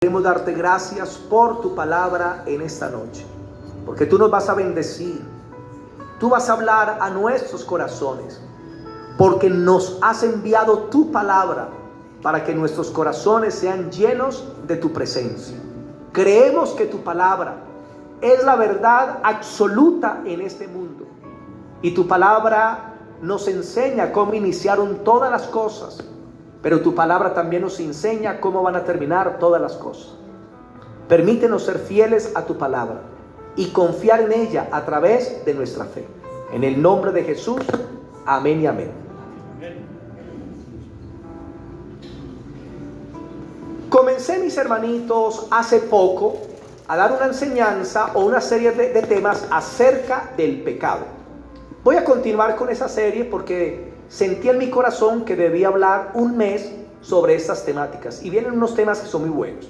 Queremos darte gracias por tu palabra en esta noche, porque tú nos vas a bendecir, tú vas a hablar a nuestros corazones, porque nos has enviado tu palabra para que nuestros corazones sean llenos de tu presencia. Creemos que tu palabra es la verdad absoluta en este mundo, y tu palabra nos enseña cómo iniciaron todas las cosas, pero tu palabra también nos enseña cómo van a terminar todas las cosas. Permítenos ser fieles a tu palabra y confiar en ella a través de nuestra fe. En el nombre de Jesús, amén y amén. Comencé, mis hermanitos, hace poco a dar una enseñanza o una serie de temas acerca del pecado. Voy a continuar con esa serie porque sentí en mi corazón que debía hablar un mes sobre estas temáticas, y vienen unos temas que son muy buenos.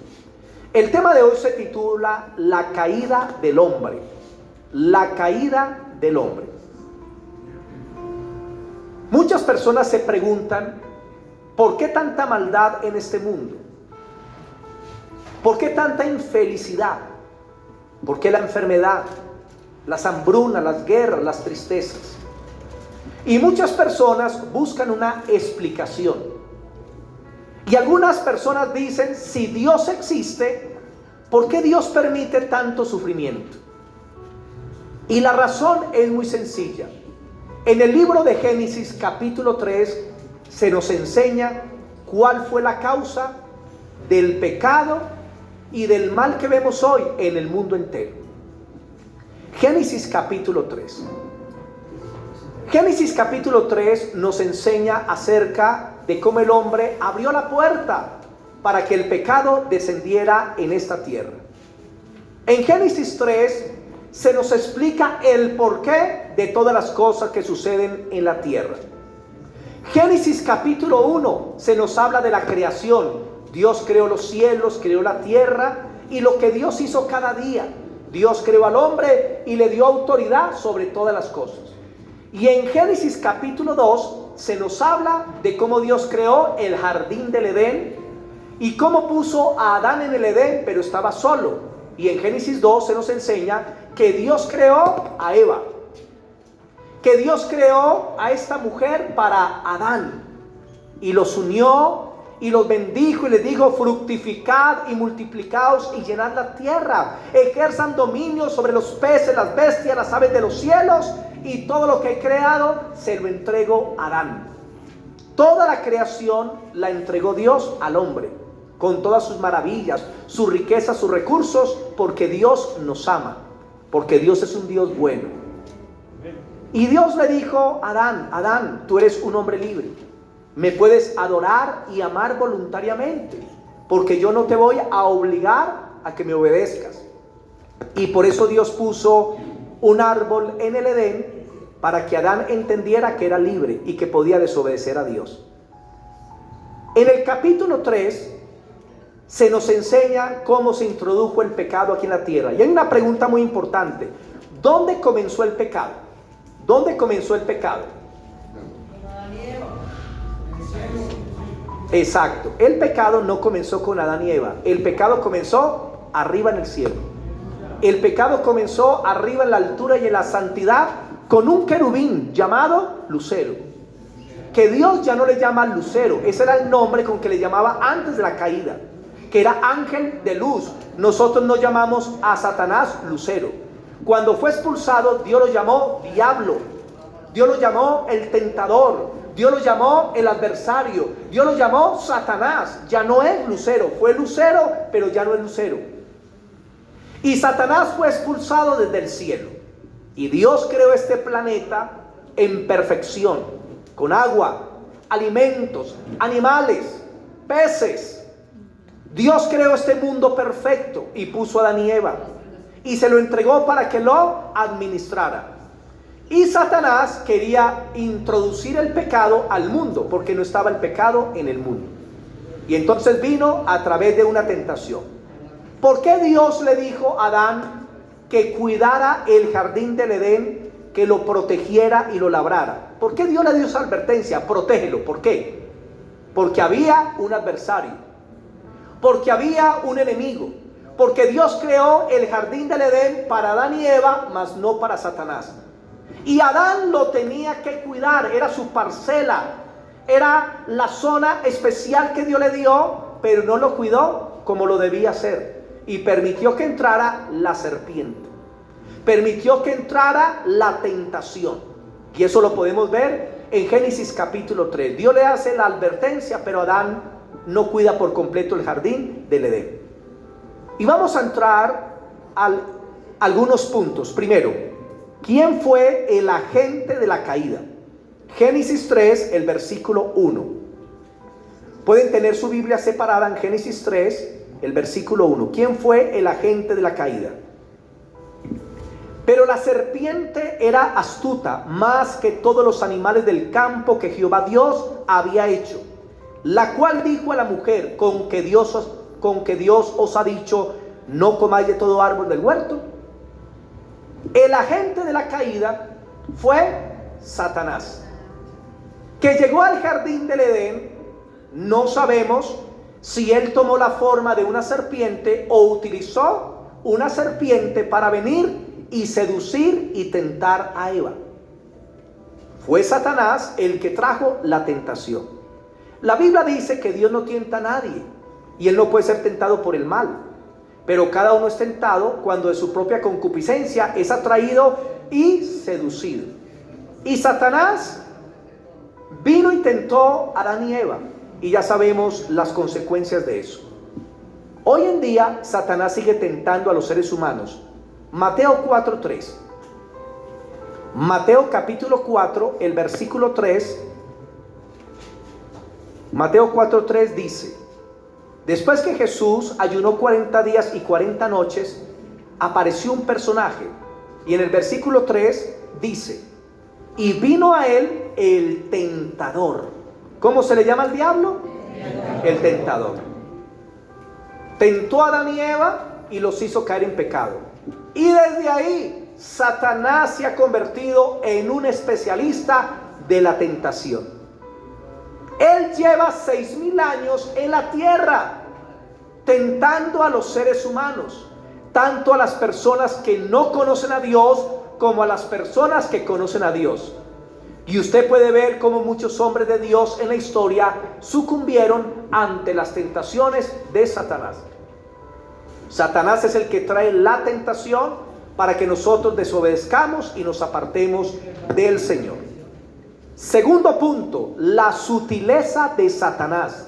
El tema de hoy se titula La caída del hombre. La caída del hombre. Muchas personas se preguntan, ¿por qué tanta maldad en este mundo? ¿Por qué tanta infelicidad? ¿Por qué la enfermedad, las hambrunas, las guerras, las tristezas? Y muchas personas buscan una explicación. Y algunas personas dicen, si Dios existe, ¿por qué Dios permite tanto sufrimiento? Y la razón es muy sencilla. En el libro de Génesis capítulo 3 se nos enseña cuál fue la causa del pecado y del mal que vemos hoy en el mundo entero. Génesis capítulo 3. Génesis capítulo 3 nos enseña acerca de cómo el hombre abrió la puerta para que el pecado descendiera en esta tierra. En Génesis 3 se nos explica el porqué de todas las cosas que suceden en la tierra. Génesis capítulo 1 se nos habla de la creación. Dios creó los cielos, creó la tierra y lo que Dios hizo cada día. Dios creó al hombre y le dio autoridad sobre todas las cosas. Y en Génesis capítulo 2 se nos habla de cómo Dios creó el jardín del Edén y cómo puso a Adán en el Edén, pero estaba solo. Y en Génesis 2 se nos enseña que Dios creó a Eva, que Dios creó a esta mujer para Adán y los unió y los bendijo y les dijo: fructificad y multiplicaos y llenad la tierra, ejerzan dominio sobre los peces, las bestias, las aves de los cielos, y todo lo que he creado se lo entrego a Adán. Toda la creación la entregó Dios al hombre, con todas sus maravillas, sus riquezas, sus recursos, porque Dios nos ama, porque Dios es un Dios bueno. Y Dios le dijo a Adán: Adán, tú eres un hombre libre, me puedes adorar y amar voluntariamente, porque yo no te voy a obligar a que me obedezcas. Y por eso Dios puso un árbol en el Edén para que Adán entendiera que era libre y que podía desobedecer a Dios. En el capítulo 3 se nos enseña cómo se introdujo el pecado aquí en la tierra. Y hay una pregunta muy importante: ¿dónde comenzó el pecado? ¿Dónde comenzó el pecado? Exacto, el pecado no comenzó con Adán y Eva. El pecado comenzó arriba en el cielo. El pecado comenzó arriba en la altura y en la santidad con un querubín llamado Lucero, que Dios ya no le llama Lucero. Ese era el nombre con que le llamaba antes de la caída, que era ángel de luz. Nosotros no llamamos a Satanás Lucero. Cuando fue expulsado, Dios lo llamó diablo, Dios lo llamó el tentador, Dios lo llamó el adversario, Dios lo llamó Satanás. Ya no es Lucero, fue Lucero, pero ya no es Lucero. Y Satanás fue expulsado desde el cielo. Y Dios creó este planeta en perfección, con agua, alimentos, animales, peces. Dios creó este mundo perfecto y puso a Adán y Eva y se lo entregó para que lo administrara. Y Satanás quería introducir el pecado al mundo, porque no estaba el pecado en el mundo. Y entonces vino a través de una tentación. ¿Por qué Dios le dijo a Adán que cuidara el jardín del Edén, que lo protegiera y lo labrara? ¿Por qué Dios le dio esa advertencia? Protégelo. ¿Por qué? Porque había un adversario. porque había un enemigo. Porque Dios creó el jardín del Edén para Adán y Eva, mas no para Satanás. Y Adán lo tenía que cuidar, era su parcela, era la zona especial que Dios le dio, pero no lo cuidó como lo debía hacer. Y permitió que entrara la serpiente, permitió que entrara la tentación. Y eso lo podemos ver en Génesis capítulo 3. Dios le hace la advertencia, pero Adán no cuida por completo el jardín del Edén. Y vamos a entrar a algunos puntos. Primero, ¿quién fue el agente de la caída? Génesis 3, el versículo 1. Pueden tener su Biblia separada en Génesis 3, el versículo 1. ¿Quién fue el agente de la caída? Pero la serpiente era astuta más que todos los animales del campo que Jehová Dios había hecho, la cual dijo a la mujer: con que Dios os ha dicho, no comáis de todo árbol del huerto. El agente de la caída fue Satanás, que llegó al jardín del Edén. No sabemos si él tomó la forma de una serpiente o utilizó una serpiente para venir y seducir y tentar a Eva. Fue Satanás el que trajo la tentación. La Biblia dice que Dios no tienta a nadie y él no puede ser tentado por el mal, pero cada uno es tentado cuando de su propia concupiscencia es atraído y seducido. Y Satanás vino y tentó a Adán y Eva, y ya sabemos las consecuencias de eso. Hoy en día Satanás sigue tentando a los seres humanos. Mateo 4:3. Mateo capítulo 4, el versículo 3. Mateo 4:3 dice: después que Jesús ayunó 40 días y 40 noches, apareció un personaje. Y en el versículo 3 dice: y vino a él el tentador. ¿Cómo se le llama al diablo? El tentador. Tentó a Adán y Eva y los hizo caer en pecado. Y desde ahí Satanás se ha convertido en un especialista de la tentación. Él lleva 6,000 años en la tierra tentando a los seres humanos, tanto a las personas que no conocen a Dios como a las personas que conocen a Dios. Y usted puede ver cómo muchos hombres de Dios en la historia sucumbieron ante las tentaciones de Satanás. Satanás es el que trae la tentación para que nosotros desobedezcamos y nos apartemos del Señor. Segundo punto, la sutileza de Satanás.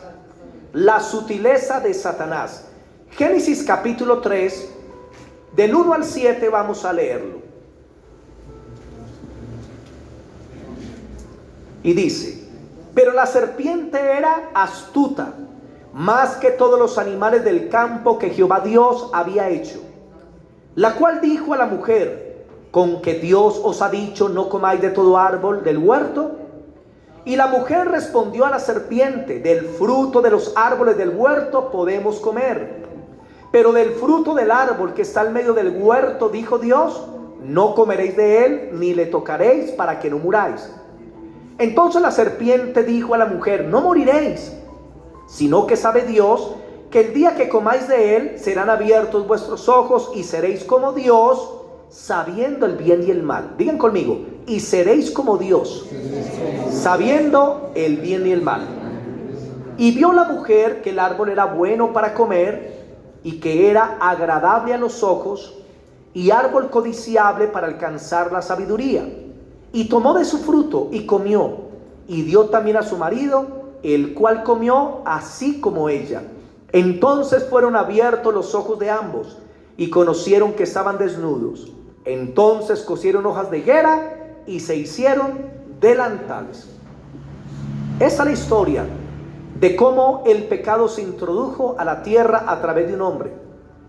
La sutileza de Satanás. Génesis capítulo 3, del 1 al 7 vamos a leerlo. Y dice: pero la serpiente era astuta más que todos los animales del campo que Jehová Dios había hecho, la cual dijo a la mujer: con que Dios os ha dicho, no comáis de todo árbol del huerto. Y la mujer respondió a la serpiente: del fruto de los árboles del huerto podemos comer, pero del fruto del árbol que está al medio del huerto, dijo Dios, no comeréis de él, ni le tocaréis, para que no muráis. Entonces la serpiente dijo a la mujer: no moriréis, sino que sabe Dios que el día que comáis de él serán abiertos vuestros ojos y seréis como Dios, sabiendo el bien y el mal. Digan conmigo: y seréis como Dios, sabiendo el bien y el mal. Y vio la mujer que el árbol era bueno para comer y que era agradable a los ojos y árbol codiciable para alcanzar la sabiduría. Y tomó de su fruto y comió, y dio también a su marido, el cual comió así como ella. Entonces fueron abiertos los ojos de ambos y conocieron que estaban desnudos. Entonces cosieron hojas de higuera y se hicieron delantales. Esta es la historia de cómo el pecado se introdujo a la tierra a través de un hombre.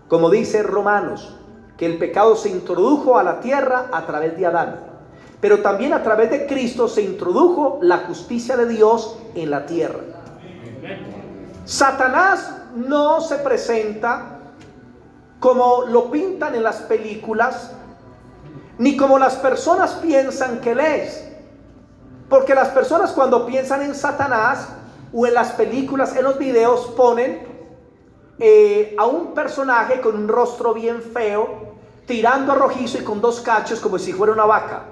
Como dice Romanos, que el pecado se introdujo a la tierra a través de Adán. Pero también a través de Cristo se introdujo la justicia de Dios en la tierra. Satanás no se presenta como lo pintan en las películas, ni como las personas piensan que él es. Porque las personas, cuando piensan en Satanás o en las películas, en los videos, ponen a un personaje con un rostro bien feo, tirando a rojizo y con dos cachos como si fuera una vaca,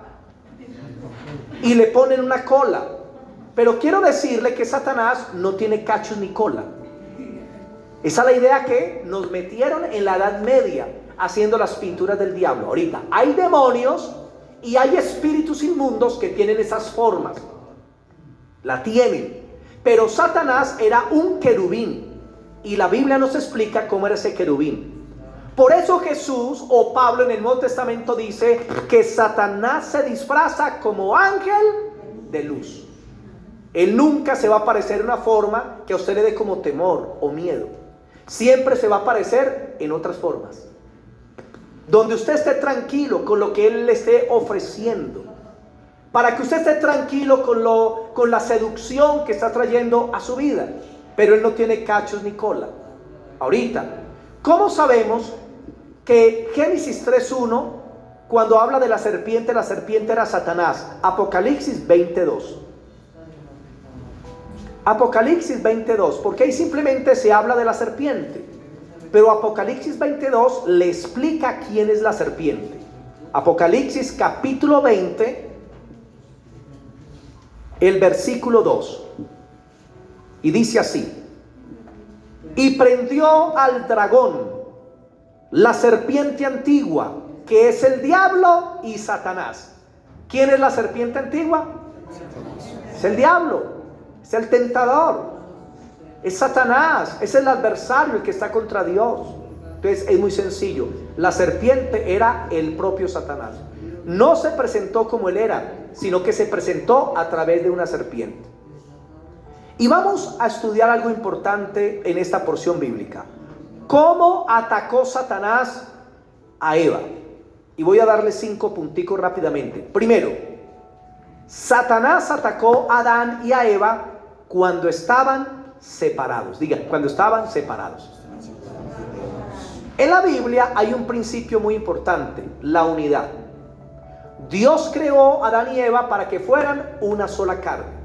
y le ponen una cola. Pero quiero decirle que Satanás no tiene cachos ni cola. Esa es la idea que nos metieron en la Edad Media haciendo las pinturas del diablo. Ahorita hay demonios y hay espíritus inmundos que tienen esas formas, la tienen. Pero Satanás era un querubín, y la Biblia nos explica cómo era ese querubín. Por eso Jesús o Pablo en el Nuevo Testamento dice que Satanás se disfraza como ángel de luz. Él nunca se va a parecer en una forma que a usted le dé como temor o miedo. Siempre se va a aparecer en otras formas, donde usted esté tranquilo con lo que Él le esté ofreciendo, para que usted esté tranquilo con la seducción que está trayendo a su vida. Pero Él no tiene cachos ni cola. Ahorita, ¿cómo sabemos que Génesis 3:1, cuando habla de la serpiente era Satanás? Apocalipsis 22. Apocalipsis 22, porque ahí simplemente se habla de la serpiente, pero Apocalipsis 22 le explica quién es la serpiente. Apocalipsis capítulo 20, el versículo 2, y dice así: y prendió al dragón, la serpiente antigua, que es el diablo y Satanás. ¿Quién es la serpiente antigua? Es el diablo, es el tentador, es Satanás, es el adversario, el que está contra Dios. Entonces es muy sencillo, la serpiente era el propio Satanás. No se presentó como él era, sino que se presentó a través de una serpiente. Y vamos a estudiar algo importante en esta porción bíblica: ¿cómo atacó Satanás a Eva? Y voy a darle 5 punticos rápidamente. Primero, Satanás atacó a Adán y a Eva cuando estaban separados. Digan, cuando estaban separados. En la Biblia hay un principio muy importante: la unidad. Dios creó a Adán y Eva para que fueran una sola carne.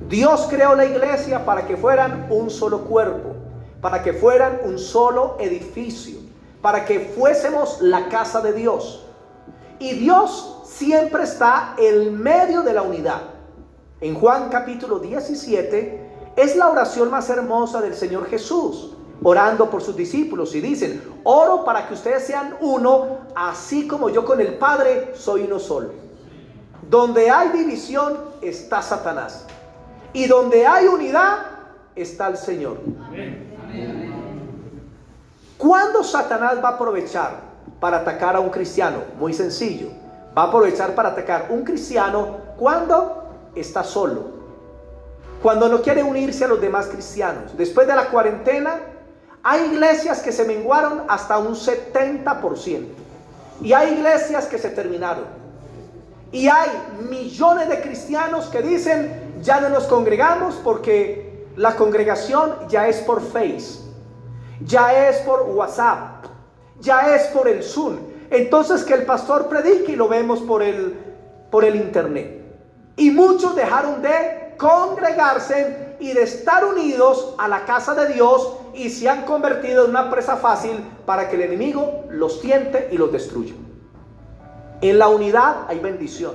Dios creó la iglesia para que fueran un solo cuerpo, para que fueran un solo edificio, para que fuésemos la casa de Dios. Y Dios siempre está en medio de la unidad. En Juan capítulo 17 es la oración más hermosa del Señor Jesús, orando por sus discípulos, y dicen: oro para que ustedes sean uno, así como yo con el Padre soy uno solo. Donde hay división está Satanás, y donde hay unidad está el Señor. ¿Cuándo Satanás va a aprovechar para atacar a un cristiano? Muy sencillo, va a aprovechar para atacar a un cristiano cuando está solo, cuando no quiere unirse a los demás cristianos. Después de la cuarentena hay iglesias que se menguaron hasta un 70%, y hay iglesias que se terminaron, y hay millones de cristianos que dicen: ya no nos congregamos porque la congregación ya es por Face, ya es por WhatsApp, ya es por el Zoom. Entonces que el pastor predique y lo vemos por el internet. Y muchos dejaron de congregarse y de estar unidos a la casa de Dios, y se han convertido en una presa fácil para que el enemigo los tiente y los destruya. En la unidad hay bendición.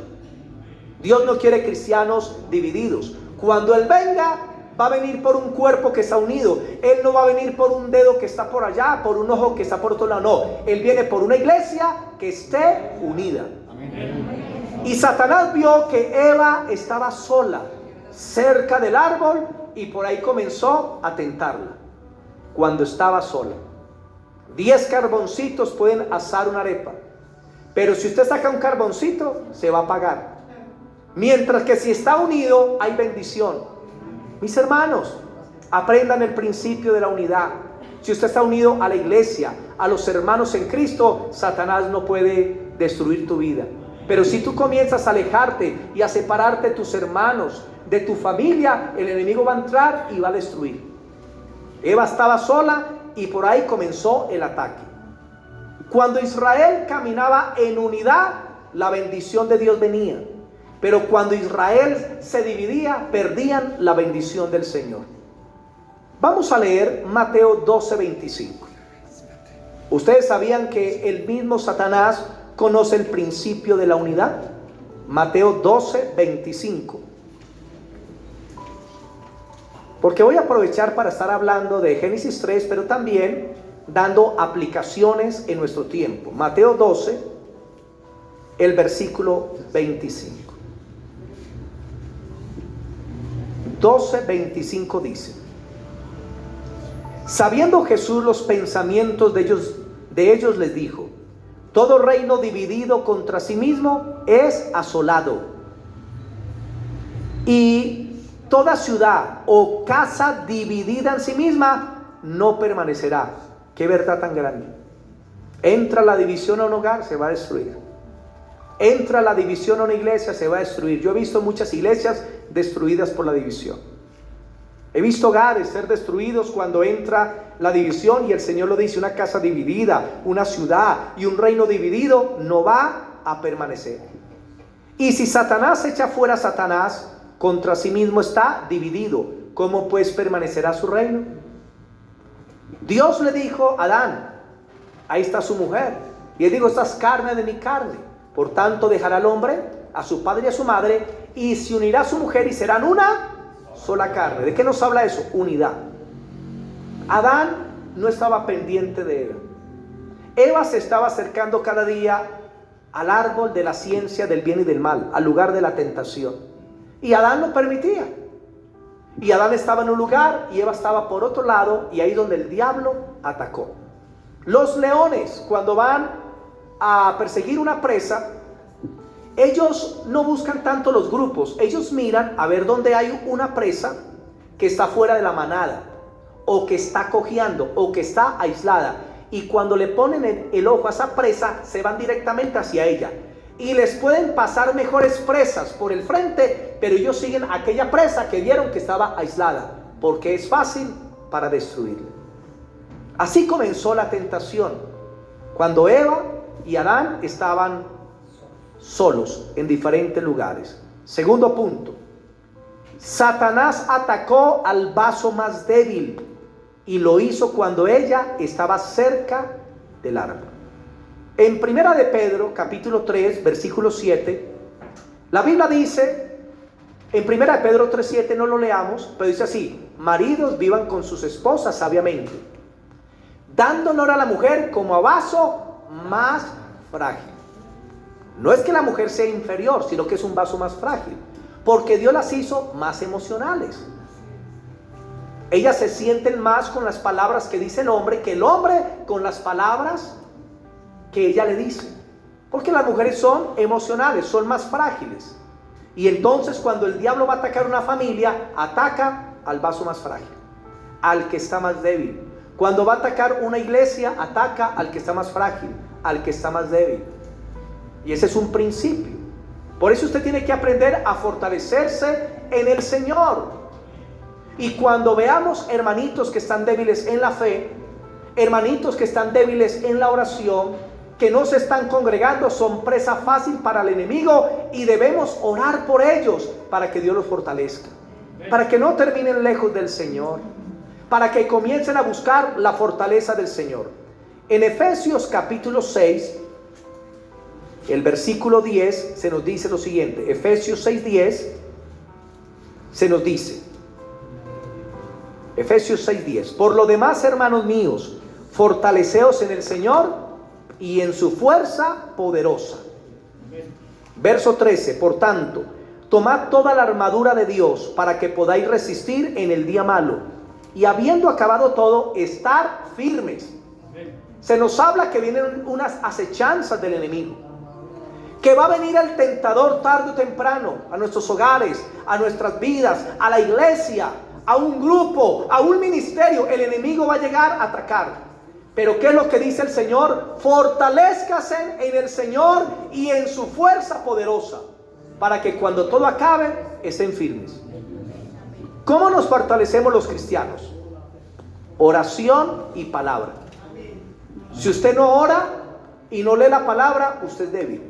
Dios no quiere cristianos divididos. Cuando Él venga, va a venir por un cuerpo que está unido. Él no va a venir por un dedo que está por allá, por un ojo que está por otro lado. No, Él viene por una iglesia que esté unida. Y Satanás vio que Eva estaba sola, cerca del árbol, y por ahí comenzó a tentarla. Cuando estaba sola, 10 carboncitos pueden asar una arepa, pero si usted saca un carboncito, se va a apagar. Mientras que si está unido, hay bendición. Mis hermanos, aprendan el principio de la unidad. Si usted está unido a la iglesia, a los hermanos en Cristo, Satanás no puede destruir tu vida. Pero si tú comienzas a alejarte y a separarte de tus hermanos, de tu familia, el enemigo va a entrar y va a destruir. Eva estaba sola y por ahí comenzó el ataque. Cuando Israel caminaba en unidad, la bendición de Dios venía. Pero cuando Israel se dividía, perdían la bendición del Señor. Vamos a leer Mateo 12:25. ¿Ustedes sabían que el mismo Satanás conoce el principio de la unidad? Mateo 12:25. Porque voy a aprovechar para estar hablando de Génesis 3, pero también dando aplicaciones en nuestro tiempo. Mateo 12, el versículo 25. 12:25 dice: sabiendo Jesús los pensamientos de ellos les dijo: todo reino dividido contra sí mismo es asolado, y toda ciudad o casa dividida en sí misma no permanecerá. Qué verdad tan grande. Entra la división a un hogar, se va a destruir. Entra la división a una iglesia, se va a destruir. Yo he visto muchas iglesias destruidas por la división. He visto hogares ser destruidos cuando entra la división, y el Señor lo dice: una casa dividida, una ciudad y un reino dividido no va a permanecer. Y si Satanás echa fuera a Satanás, contra sí mismo está dividido. ¿Cómo pues permanecerá su reino? Dios le dijo a Adán: ahí está su mujer. Y él dijo: esta es carne de mi carne. Por tanto dejará al hombre a su padre y a su madre, y se unirá a su mujer, y serán una sola carne. ¿De qué nos habla eso? Unidad. Adán no estaba pendiente de Eva. Eva se estaba acercando cada día al árbol de la ciencia del bien y del mal, al lugar de la tentación, y Adán lo permitía. Y Adán estaba en un lugar y Eva estaba por otro lado, y ahí donde el diablo atacó. Los leones, cuando van a perseguir una presa, ellos no buscan tanto los grupos. Ellos miran a ver dónde hay una presa que está fuera de la manada, o que está cojeando, o que está aislada, y cuando le ponen el ojo a esa presa, se van directamente hacia ella. Y les pueden pasar mejores presas por el frente, pero ellos siguen aquella presa que vieron que estaba aislada, porque es fácil para destruirla. Así comenzó la tentación, cuando Eva y Adán estaban solos en diferentes lugares. Segundo punto: Satanás atacó al vaso más débil, y lo hizo cuando ella estaba cerca del árbol. En Primera de Pedro, capítulo 3, versículo 7, la Biblia dice, en Primera de Pedro 3:7, no lo leamos, pero dice así: maridos, vivan con sus esposas sabiamente, dando honor a la mujer como a vaso más frágil. No es que la mujer sea inferior, sino que es un vaso más frágil, porque Dios las hizo más emocionales. Ellas se sienten más con las palabras que dice el hombre, que el hombre con las palabras que ella le dice, porque las mujeres son emocionales, son más frágiles. Y entonces cuando el diablo va a atacar una familia, ataca al vaso más frágil, al que está más débil. Cuando va a atacar una iglesia, ataca al que está más frágil, al que está más débil. Y ese es un principio. Por eso usted tiene que aprender a fortalecerse en el Señor. Y cuando veamos hermanitos que están débiles en la fe, hermanitos que están débiles en la oración, que no se están congregando, son presa fácil para el enemigo, y debemos orar por ellos para que Dios los fortalezca, para que no terminen lejos del Señor, para que comiencen a buscar la fortaleza del Señor. En Efesios capítulo 6, el versículo 10, se nos dice lo siguiente. Efesios 6:10 se nos dice, Efesios 6:10: por lo demás, hermanos míos, fortaleceos en el Señor y en su fuerza poderosa. Verso 13: por tanto, tomad toda la armadura de Dios para que podáis resistir en el día malo, y habiendo acabado todo, estar firmes. Se nos habla que vienen unas acechanzas del enemigo, que va a venir el tentador tarde o temprano a nuestros hogares, a nuestras vidas, a la iglesia, a un grupo, a un ministerio. El enemigo va a llegar a atacar. Pero ¿qué es lo que dice el Señor? Fortalézcase en el Señor y en su fuerza poderosa, para que cuando todo acabe estén firmes. ¿Cómo nos fortalecemos los cristianos? Oración y palabra. Si usted no ora y no lee la palabra, usted es débil.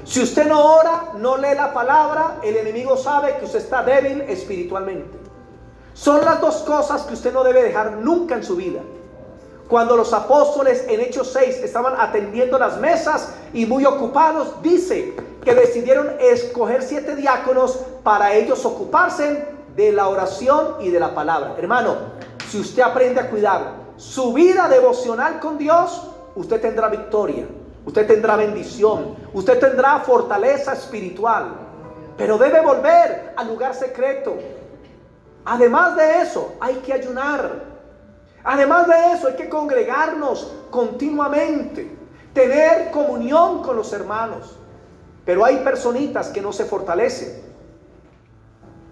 Si usted no ora, no lee la palabra, el enemigo sabe que usted está débil espiritualmente. Son las dos cosas que usted no debe dejar nunca en su vida. Cuando los apóstoles en Hechos 6 estaban atendiendo las mesas y muy ocupados, dice que decidieron escoger 7 diáconos para ellos ocuparse de la oración y de la palabra. Hermano, si usted aprende a cuidar su vida devocional con Dios, usted tendrá victoria, usted tendrá bendición, usted tendrá fortaleza espiritual. Pero debe volver al lugar secreto. Además de eso, hay que ayunar. Además de eso, hay que congregarnos continuamente, tener comunión con los hermanos. Pero hay personitas que no se fortalecen.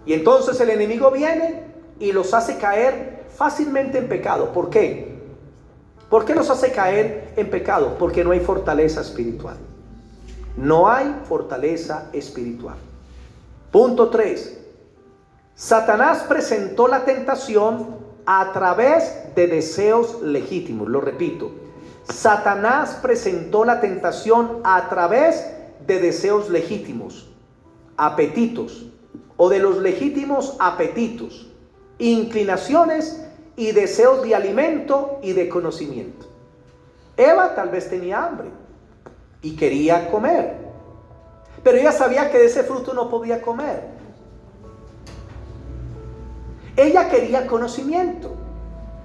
Y entonces el enemigo viene y los hace caer fácilmente en pecado. ¿Por qué? ¿Por qué los hace caer en pecado? Porque no hay fortaleza espiritual. No hay fortaleza espiritual. Punto 3. Satanás presentó la tentación a través de deseos legítimos. Lo repito, Satanás presentó la tentación a través de deseos legítimos, apetitos, o de los legítimos apetitos, inclinaciones y deseos de alimento y de conocimiento. Eva tal vez tenía hambre y quería comer, pero ella sabía que de ese fruto no podía comer. Ella quería conocimiento,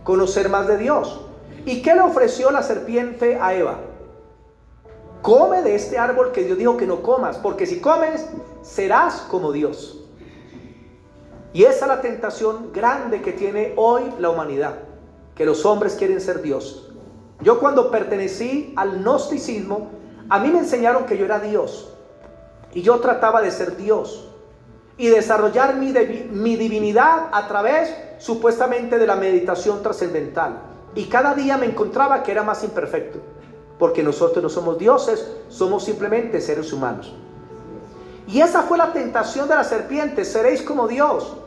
conocer más de Dios. ¿Y qué le ofreció la serpiente a Eva? Come de este árbol que Dios dijo que no comas, porque si comes, serás como Dios. Y esa es la tentación grande que tiene hoy la humanidad, que los hombres quieren ser Dios. Yo cuando pertenecí al gnosticismo, a mí me enseñaron que yo era Dios, y yo trataba de ser Dios y desarrollar mi divinidad a través supuestamente de la meditación trascendental. Y cada día me encontraba que era más imperfecto, porque nosotros no somos dioses, somos simplemente seres humanos. Y esa fue la tentación de la serpiente: seréis como Dios.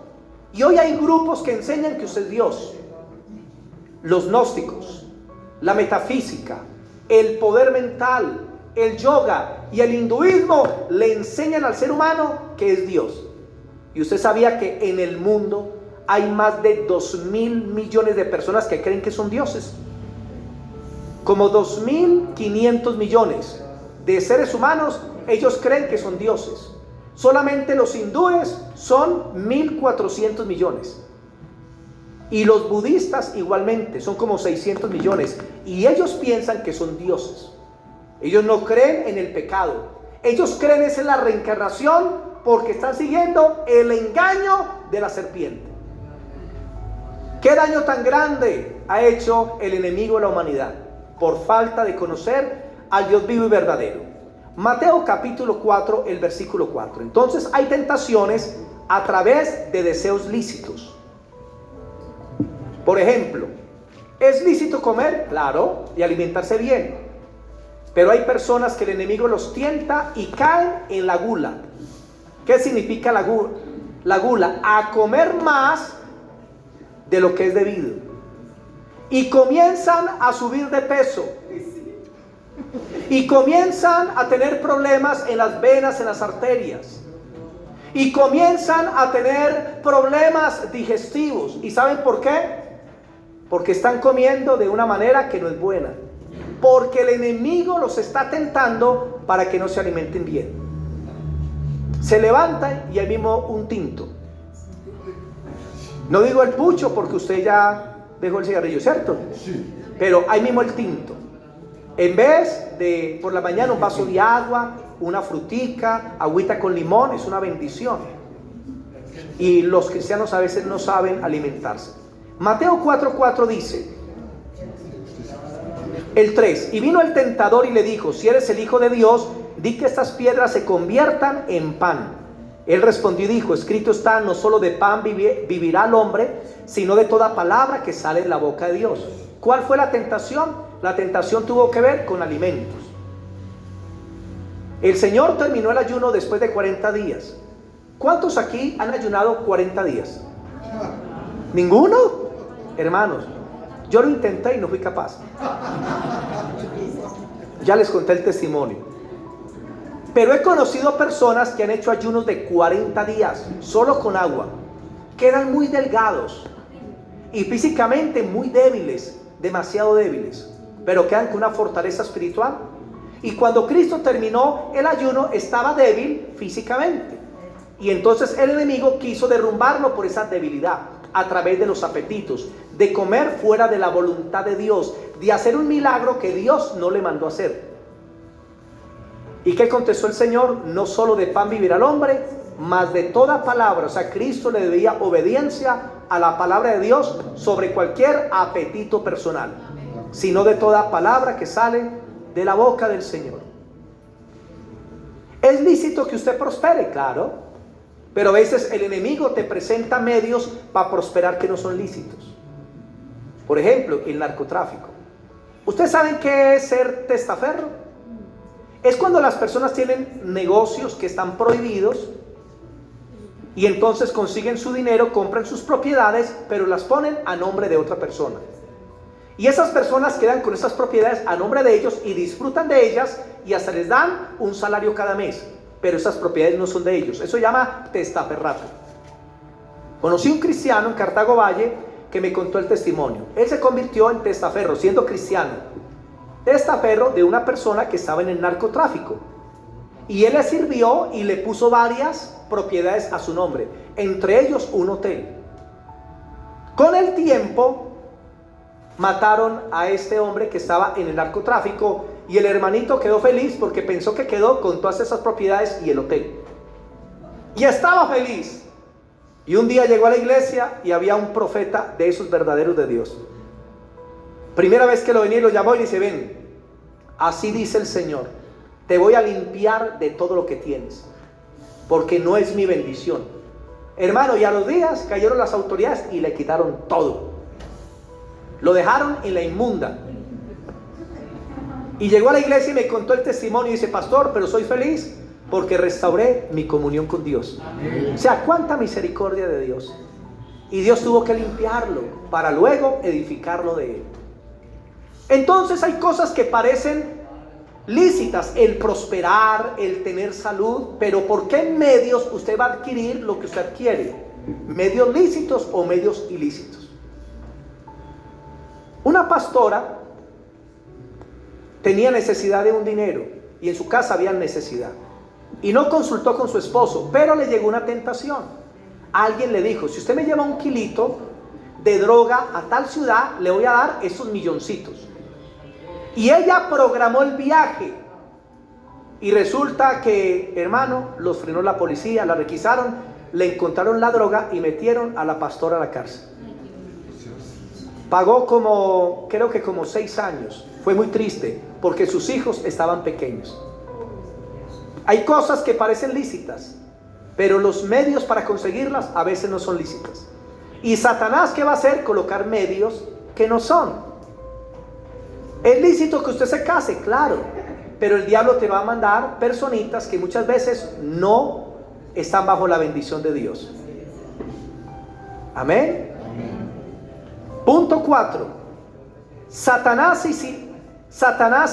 Y hoy hay grupos que enseñan que usted es Dios. Los gnósticos, la metafísica, el poder mental, el yoga y el hinduismo le enseñan al ser humano que es Dios. Y usted sabía que en el mundo hay más de 2.000 millones de personas que creen que son dioses. Como 2.500 millones de seres humanos, ellos creen que son dioses. Solamente los hindúes son 1.400 millones. Y los budistas igualmente, son como 600 millones. Y ellos piensan que son dioses. Ellos no creen en el pecado. Ellos creen es en la reencarnación, porque están siguiendo el engaño de la serpiente. ¿Qué daño tan grande ha hecho el enemigo de la humanidad? Por falta de conocer al Dios vivo y verdadero. Mateo capítulo 4, el versículo 4. Entonces hay tentaciones a través de deseos lícitos. Por ejemplo, ¿es lícito comer? Claro, y alimentarse bien. Pero hay personas que el enemigo los tienta y caen en la gula. ¿Qué significa la gula? La gula, a comer más de lo que es debido. Y comienzan a subir de peso. Y comienzan a tener problemas en las venas, en las arterias. Y comienzan a tener problemas digestivos. ¿Y saben por qué? Porque están comiendo de una manera que no es buena. Porque el enemigo los está tentando para que no se alimenten bien. Se levantan y hay mismo un tinto. No digo el pucho porque usted ya dejó el cigarrillo, ¿cierto? Pero ahí mismo el tinto. En vez de por la mañana un vaso de agua, una frutica, agüita con limón, es una bendición. Y los cristianos a veces no saben alimentarse. Mateo 4:4 dice, el 3, y vino el tentador y le dijo: si eres el Hijo de Dios, di que estas piedras se conviertan en pan. Él respondió y dijo: escrito está, no solo de pan vivirá el hombre, sino de toda palabra que sale de la boca de Dios. ¿Cuál fue la tentación? La tentación tuvo que ver con alimentos. El Señor terminó el ayuno después de 40 días. ¿Cuántos aquí han ayunado 40 días? ¿Ninguno? Hermanos, yo lo intenté y no fui capaz. Ya les conté el testimonio. Pero he conocido personas que han hecho ayunos de 40 días, solo con agua. quedan muy delgados y físicamente muy débiles, demasiado débiles, pero quedan con una fortaleza espiritual. Y cuando Cristo terminó el ayuno, estaba débil físicamente. Y entonces el enemigo quiso derrumbarlo por esa debilidad, a través de los apetitos, de comer fuera de la voluntad de Dios, de hacer un milagro que Dios no le mandó a hacer. ¿Y qué contestó el Señor? No solo de pan vivirá el hombre, mas de toda palabra. O sea, Cristo le debía obediencia a la palabra de Dios sobre cualquier apetito personal, sino de toda palabra que sale de la boca del Señor. ¿Es lícito que usted prospere? Claro. Pero a veces el enemigo te presenta medios para prosperar que no son lícitos. Por ejemplo, el narcotráfico. ¿Ustedes saben qué es ser testaferro? Es cuando las personas tienen negocios que están prohibidos y entonces consiguen su dinero, compran sus propiedades, pero las ponen a nombre de otra persona. Y esas personas quedan con esas propiedades a nombre de ellos y disfrutan de ellas y hasta les dan un salario cada mes. Pero esas propiedades no son de ellos. Eso se llama testaferrato. Conocí un cristiano en Cartago Valle que me contó el testimonio. Él se convirtió en testaferro siendo cristiano. Testaferro de una persona que estaba en el narcotráfico. Y él le sirvió y le puso varias propiedades a su nombre. Entre ellos un hotel. Con el tiempo mataron a este hombre que estaba en el narcotráfico. Y el hermanito quedó feliz porque pensó que quedó con todas esas propiedades y el hotel. Y estaba feliz. Y un día llegó a la iglesia y había un profeta de esos verdaderos de Dios. Primera vez que lo venía y lo llamó y dice: ven, así dice el Señor, te voy a limpiar de todo lo que tienes, porque no es mi bendición. Hermano, y a los días cayeron las autoridades y le quitaron todo. Lo dejaron en la inmunda. Y llegó a la iglesia y me contó el testimonio y dice: pastor, pero soy feliz porque restauré mi comunión con Dios. O sea, cuánta misericordia de Dios. Y Dios tuvo que limpiarlo para luego edificarlo de él. Entonces hay cosas que parecen lícitas, el prosperar, el tener salud, pero ¿por qué medios usted va a adquirir lo que usted quiere? ¿Medios lícitos o medios ilícitos? Una pastora tenía necesidad de un dinero y en su casa había necesidad y no consultó con su esposo, pero le llegó una tentación. Alguien le dijo: si usted me lleva un kilito de droga a tal ciudad, le voy a dar esos milloncitos. Y ella programó el viaje y resulta que, hermano, los frenó la policía, la requisaron, le encontraron la droga y metieron a la pastora a la cárcel. Pagó creo que como 6 años. Fue muy triste porque sus hijos estaban pequeños. Hay cosas que parecen lícitas, pero los medios para conseguirlas a veces no son lícitas. Y Satanás, ¿qué va a hacer? Colocar medios que no son. ¿Es lícito que usted se case? Claro, pero el diablo te va a mandar personitas que muchas veces no están bajo la bendición de Dios. Amén. Punto 4. Satanás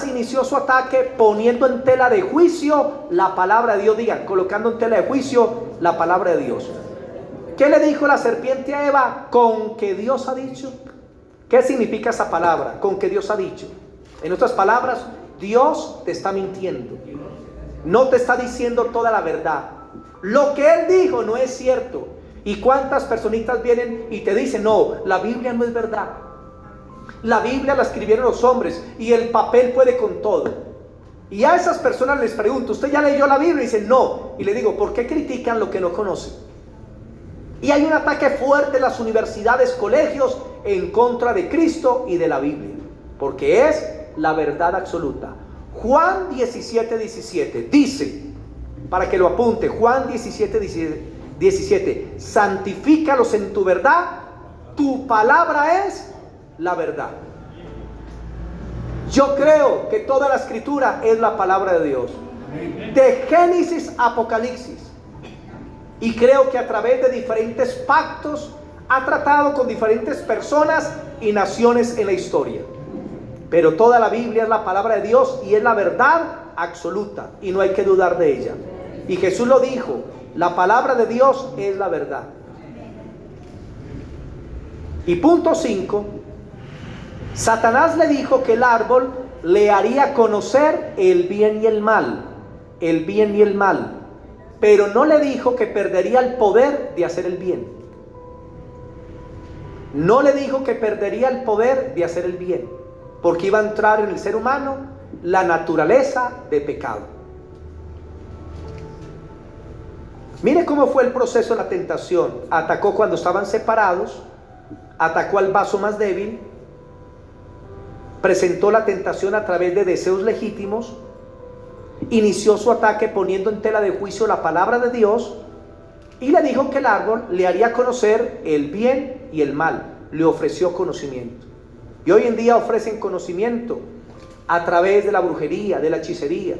inició su ataque poniendo en tela de juicio la palabra de Dios. Digan, colocando en tela de juicio la palabra de Dios. ¿Qué le dijo la serpiente a Eva? Con que Dios ha dicho. ¿Qué significa esa palabra? Con que Dios ha dicho. En otras palabras, Dios te está mintiendo. No te está diciendo toda la verdad. Lo que Él dijo no es cierto. ¿Y cuántas personitas vienen y te dicen: no, la Biblia no es verdad? La Biblia la escribieron los hombres y el papel puede con todo. Y a esas personas les pregunto: ¿usted ya leyó la Biblia? Y dicen: no. Y le digo: ¿por qué critican lo que no conocen? Y hay un ataque fuerte en las universidades, colegios, en contra de Cristo y de la Biblia, porque es la verdad absoluta. Juan 17:17 dice, para que lo apunte, Juan 17:17: santifícalos en tu verdad, tu palabra es la verdad. Yo creo que toda la escritura es la palabra de Dios, de Génesis a Apocalipsis, y creo que a través de diferentes pactos ha tratado con diferentes personas y naciones en la historia. Pero toda la Biblia es la palabra de Dios y es la verdad absoluta y no hay que dudar de ella. Y Jesús lo dijo: la palabra de Dios es la verdad. Y punto 5, Satanás le dijo que el árbol le haría conocer el bien y el mal, el bien y el mal, pero no le dijo que perdería el poder de hacer el bien. No le dijo que perdería el poder de hacer el bien, porque iba a entrar en el ser humano la naturaleza de pecado. Mire cómo fue el proceso de la tentación. Atacó cuando estaban separados, atacó al vaso más débil, presentó la tentación a través de deseos legítimos, inició su ataque poniendo en tela de juicio la palabra de Dios y le dijo que el árbol le haría conocer el bien y el mal. Le ofreció conocimiento. Y hoy en día ofrecen conocimiento a través de la brujería, de la hechicería.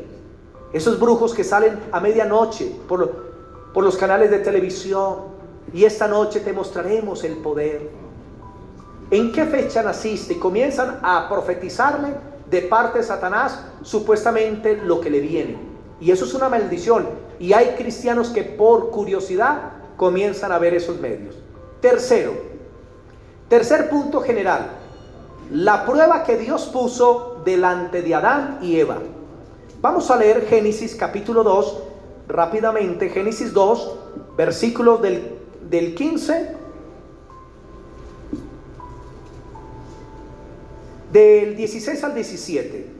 Esos brujos que salen a medianoche por los canales de televisión, y esta noche te mostraremos el poder. ¿En qué fecha naciste? Y comienzan a profetizarle de parte de Satanás supuestamente lo que le viene. Y eso es una maldición. Y hay cristianos que por curiosidad comienzan a ver esos medios. Tercer punto general, la prueba que Dios puso delante de Adán y Eva. Vamos a leer Génesis capítulo 2 rápidamente. Génesis 2, versículos del 15, del 16 al 17.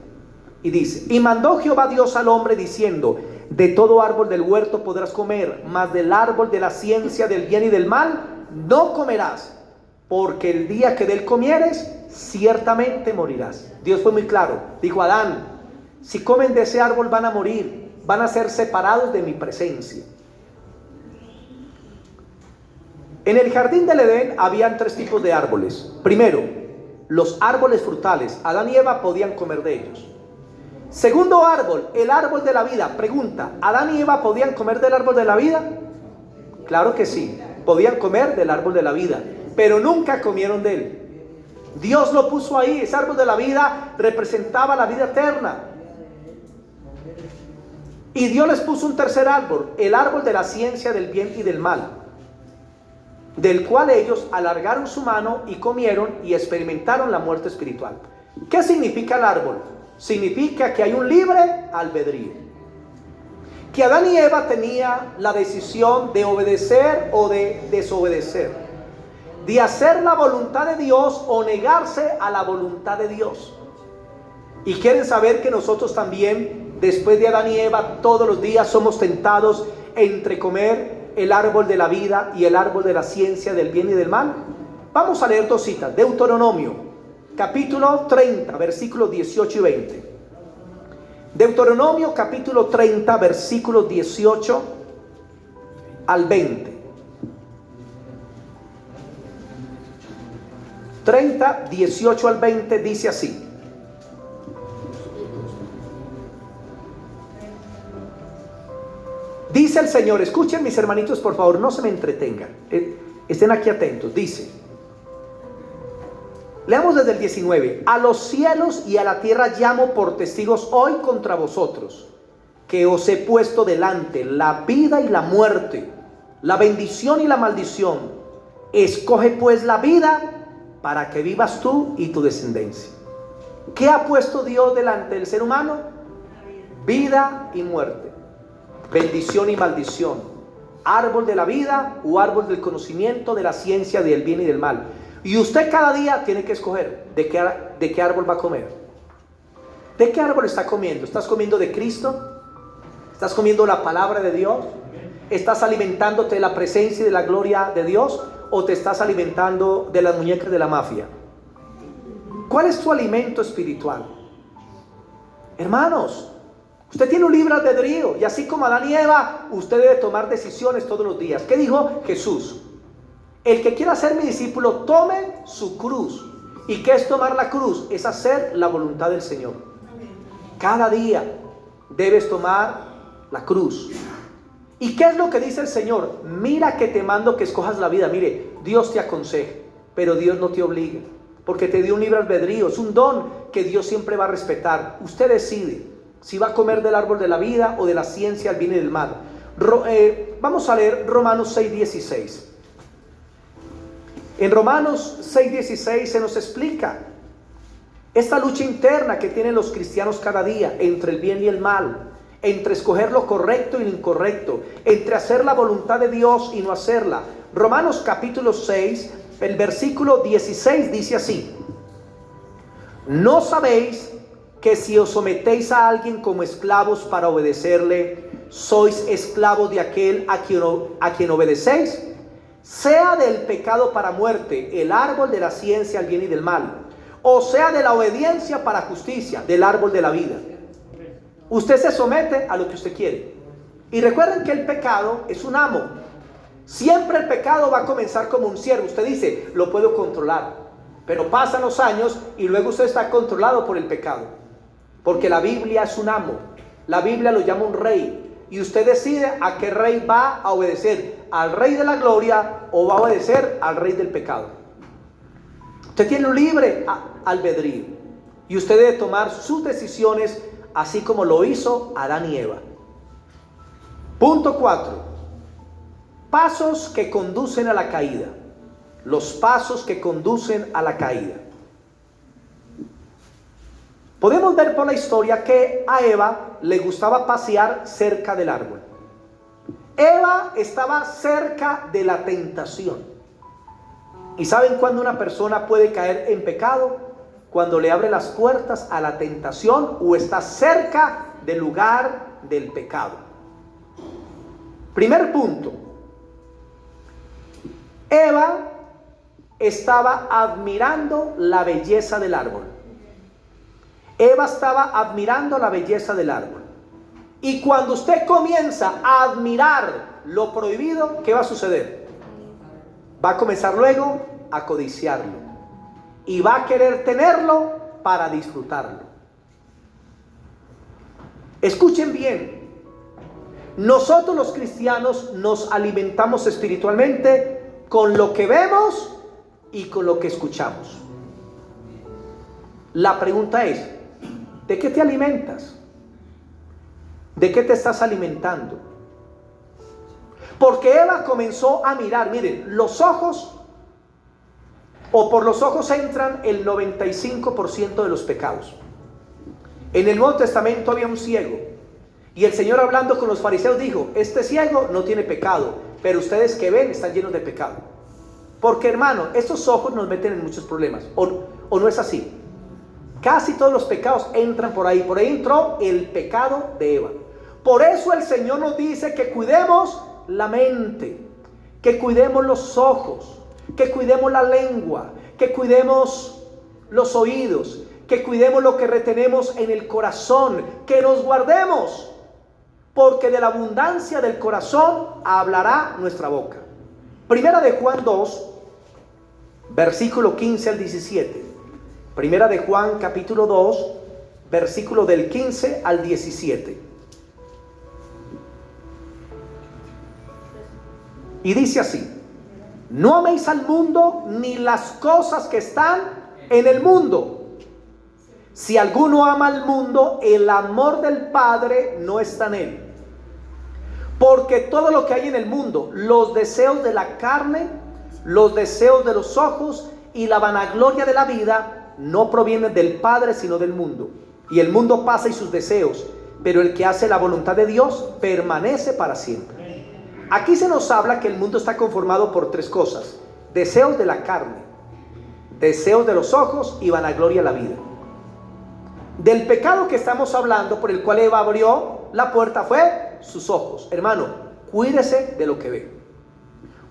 Y dice: y mandó Jehová Dios al hombre diciendo: de todo árbol del huerto podrás comer, mas del árbol de la ciencia del bien y del mal no comerás, porque el día que de él comieres, ciertamente morirás. Dios fue muy claro. Dijo a Adán: si comen de ese árbol van a morir, van a ser separados de mi presencia. En el jardín del Edén habían 3 tipos de árboles. Primero, los árboles frutales. Adán y Eva podían comer de ellos. Segundo árbol, el árbol de la vida. Pregunta: ¿Adán y Eva podían comer del árbol de la vida? Claro que sí, podían comer del árbol de la vida, pero nunca comieron de él. Dios lo puso ahí. Ese árbol de la vida representaba la vida eterna. Y Dios les puso un tercer árbol, el árbol de la ciencia del bien y del mal, del cual ellos alargaron su mano y comieron y experimentaron la muerte espiritual. ¿Qué significa el árbol? Significa que hay un libre albedrío, que Adán y Eva tenían la decisión de obedecer o de desobedecer, de hacer la voluntad de Dios o negarse a la voluntad de Dios. Y quieren saber que nosotros también, después de Adán y Eva, todos los días somos tentados entre comer el árbol de la vida y el árbol de la ciencia del bien y del mal. Vamos a leer 2 citas. Deuteronomio capítulo 30, versículos 18 y 20. Deuteronomio capítulo 30, versículos 18 al 20. 30, 18 al 20 dice así: dice el Señor, escuchen mis hermanitos por favor, no se me entretengan, estén aquí atentos. Dice, leamos desde el 19: a los cielos y a la tierra llamo por testigos hoy contra vosotros, que os he puesto delante la vida y la muerte, la bendición y la maldición. Escoge pues la vida para que vivas tú y tu descendencia. ¿Qué ha puesto Dios delante del ser humano? Vida y muerte, bendición y maldición, árbol de la vida o árbol del conocimiento de la ciencia del bien y del mal. Y usted cada día tiene que escoger de qué árbol va a comer. ¿De qué árbol está comiendo? ¿Estás comiendo de Cristo? ¿Estás comiendo la palabra de Dios? ¿Estás alimentándote de la presencia y de la gloria de Dios? ¿O te estás alimentando de las muñecas de la mafia? ¿Cuál es tu alimento espiritual? Hermanos, usted tiene un libre albedrío, y así como Adán y Eva, usted debe tomar decisiones todos los días. ¿Qué dijo Jesús? El que quiera ser mi discípulo, tome su cruz. ¿Y qué es tomar la cruz? Es hacer la voluntad del Señor. Cada día debes tomar la cruz. ¿Y qué es lo que dice el Señor? Mira que te mando que escojas la vida. Mire, Dios te aconseja, pero Dios no te obliga, porque te dio un libre albedrío. Es un don que Dios siempre va a respetar. Usted decide si va a comer del árbol de la vida o de la ciencia del bien y del mal. Vamos a leer Romanos 6:16. En Romanos 6:16 se nos explica esta lucha interna que tienen los cristianos cada día entre el bien y el mal, entre escoger lo correcto y lo incorrecto, entre hacer la voluntad de Dios y no hacerla. Romanos capítulo 6, el versículo 16 dice así: ¿no sabéis que si os sometéis a alguien como esclavos para obedecerle, sois esclavos de aquel a quien obedecéis? Sea del pecado para muerte, el árbol de la ciencia al bien y del mal, o sea de la obediencia para justicia, del árbol de la vida. Usted se somete a lo que usted quiere. Y recuerden que el pecado es un amo. Siempre el pecado va a comenzar como un siervo. Usted dice, lo puedo controlar. Pero pasan los años y luego usted está controlado por el pecado. Porque la Biblia es un amo. La Biblia lo llama un rey. Y usted decide a qué rey va a obedecer. ¿Al rey de la gloria o va a obedecer al rey del pecado? Usted tiene un libre albedrío. Y usted debe tomar sus decisiones así como lo hizo Adán y Eva. Punto 4. Pasos que conducen a la caída. Los pasos que conducen a la caída. Podemos ver por la historia que a Eva le gustaba pasear cerca del árbol. Eva estaba cerca de la tentación. ¿Y saben cuándo una persona puede caer en pecado? Cuando le abre las puertas a la tentación o está cerca del lugar del pecado. Primer punto. Eva estaba admirando la belleza del árbol. Eva estaba admirando la belleza del árbol. Y cuando usted comienza a admirar lo prohibido, ¿qué va a suceder? Va a comenzar luego a codiciarlo. Y va a querer tenerlo para disfrutarlo. Escuchen bien. Nosotros los cristianos nos alimentamos espiritualmente con lo que vemos y con lo que escuchamos. La pregunta es, ¿de qué te alimentas? ¿De qué te estás alimentando? Porque Eva comenzó a mirar, miren, los ojos, o por los ojos entran el 95% de los pecados. En el Nuevo Testamento había un ciego, y el Señor, hablando con los fariseos, dijo: este ciego no tiene pecado, pero ustedes que ven están llenos de pecado. Porque, hermano, estos ojos nos meten en muchos problemas, o no es así. Casi todos los pecados entran por ahí. Por ahí entró el pecado de Eva. Por eso el Señor nos dice que cuidemos la mente, que cuidemos los ojos, que cuidemos la lengua, que cuidemos los oídos, que cuidemos lo que retenemos en el corazón, que nos guardemos, porque de la abundancia del corazón hablará nuestra boca. Primera de Juan 2, versículo 15 al 17. Primera de Juan capítulo 2, versículo del 15 al 17. Y dice así: no améis al mundo ni las cosas que están en el mundo. Si alguno ama al mundo, el amor del Padre no está en él. Porque todo lo que hay en el mundo, los deseos de la carne, los deseos de los ojos y la vanagloria de la vida, no provienen del Padre sino del mundo. Y el mundo pasa y sus deseos, pero el que hace la voluntad de Dios permanece para siempre. Aquí se nos habla que el mundo está conformado por tres cosas: deseos de la carne, deseos de los ojos y vanagloria de la vida. Del pecado que estamos hablando, por el cual Eva abrió la puerta, fue sus ojos. Hermano, cuídese de lo que ve.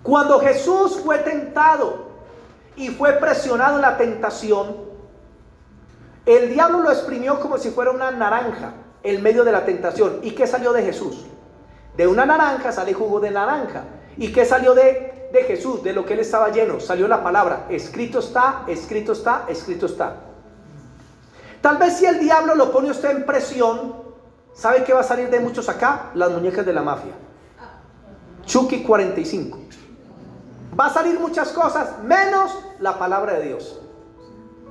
Cuando Jesús fue tentado y fue presionado en la tentación, el diablo lo exprimió como si fuera una naranja en medio de la tentación. ¿Y qué salió de Jesús? De una naranja sale jugo de naranja. ¿Y qué salió de Jesús? De lo que él estaba lleno. Salió la palabra: escrito está, escrito está, escrito está. Tal vez si el diablo lo pone usted en presión, ¿sabe qué va a salir de muchos acá? Las muñecas de la mafia. Chucky 45. Va a salir muchas cosas, menos la palabra de Dios.